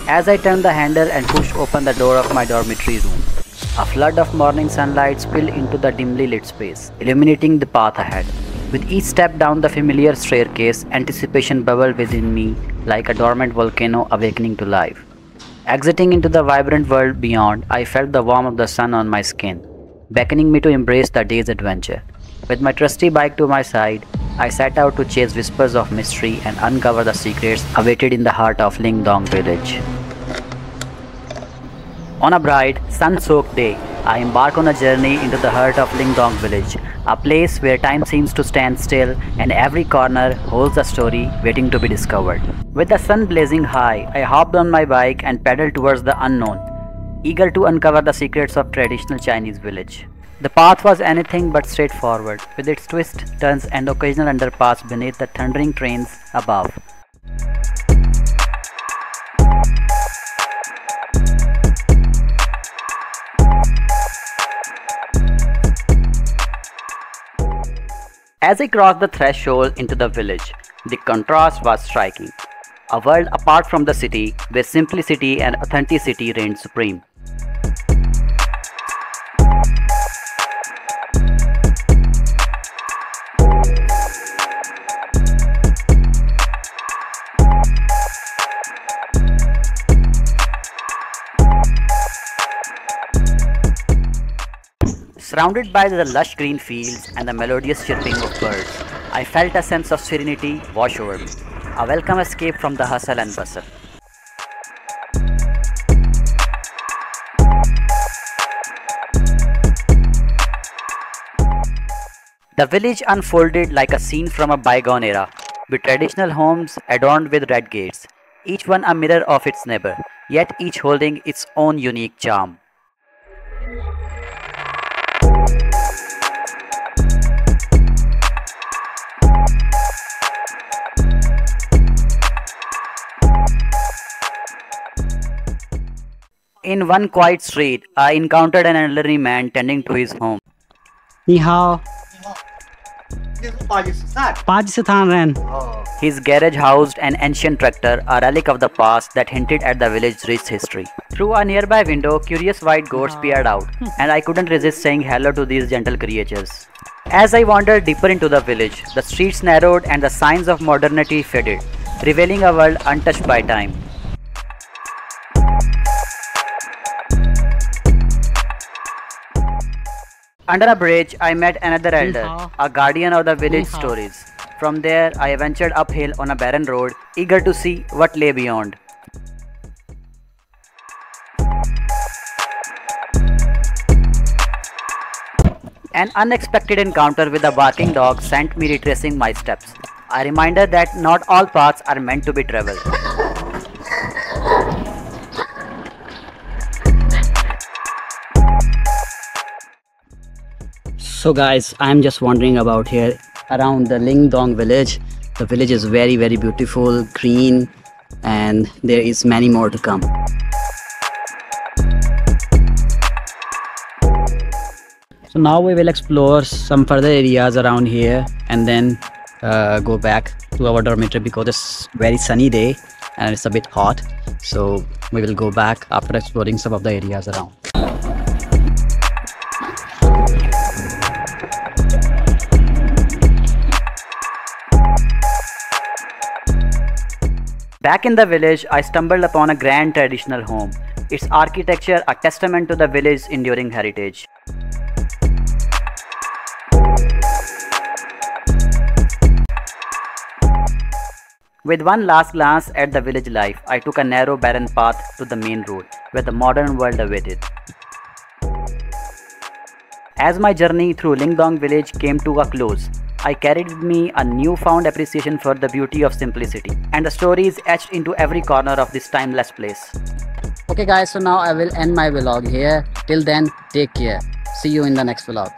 As I turned the handle and pushed open the door of my dormitory room, a flood of morning sunlight spilled into the dimly lit space, illuminating the path ahead. With each step down the familiar staircase, anticipation bubbled within me like a dormant volcano awakening to life. Exiting into the vibrant world beyond, I felt the warmth of the sun on my skin, beckoning me to embrace the day's adventure. With my trusty bike to my side, I set out to chase whispers of mystery and uncover the secrets awaited in the heart of Lingdong village. On a bright, sun-soaked day, I embark on a journey into the heart of Lingdong village, a place where time seems to stand still and every corner holds a story waiting to be discovered. With the sun blazing high, I hopped on my bike and pedaled towards the unknown, eager to uncover the secrets of traditional Chinese village. The path was anything but straightforward, with its twists, turns and occasional underpass beneath the thundering trains above. As I crossed the threshold into the village, the contrast was striking. A world apart from the city, where simplicity and authenticity reigned supreme. Surrounded by the lush green fields and the melodious chirping of birds, I felt a sense of serenity wash over me, a welcome escape from the hustle and bustle. The village unfolded like a scene from a bygone era, with traditional homes adorned with red gates, each one a mirror of its neighbor, yet each holding its own unique charm. In one quiet street, I encountered an elderly man tending to his home. 你好，巴基斯坦人。 His garage housed an ancient tractor, a relic of the past that hinted at the village's rich history. Through a nearby window, curious white goats peered out, and I couldn't resist saying hello to these gentle creatures. As I wandered deeper into the village, the streets narrowed and the signs of modernity faded, revealing a world untouched by time. Under a bridge, I met another elder, a guardian of the village stories. From there, I ventured uphill on a barren road, eager to see what lay beyond. An unexpected encounter with a barking dog sent me retracing my steps, a reminder that not all paths are meant to be traveled. So guys, I'm just wandering about here around the Lingdong village. The village is very beautiful, green, and there is many more to come. So now we will explore some further areas around here and then go back to our dormitory because it's very sunny day and it's a bit hot. So we will go back after exploring some of the areas around. Back in the village, I stumbled upon a grand traditional home, its architecture a testament to the village's enduring heritage. With one last glance at the village life, I took a narrow barren path to the main road, where the modern world awaited. As my journey through Lingdong village came to a close, I carried with me a newfound appreciation for the beauty of simplicity and the stories etched into every corner of this timeless place. Okay guys, so now I will end my vlog here. Till then, take care. See you in the next vlog.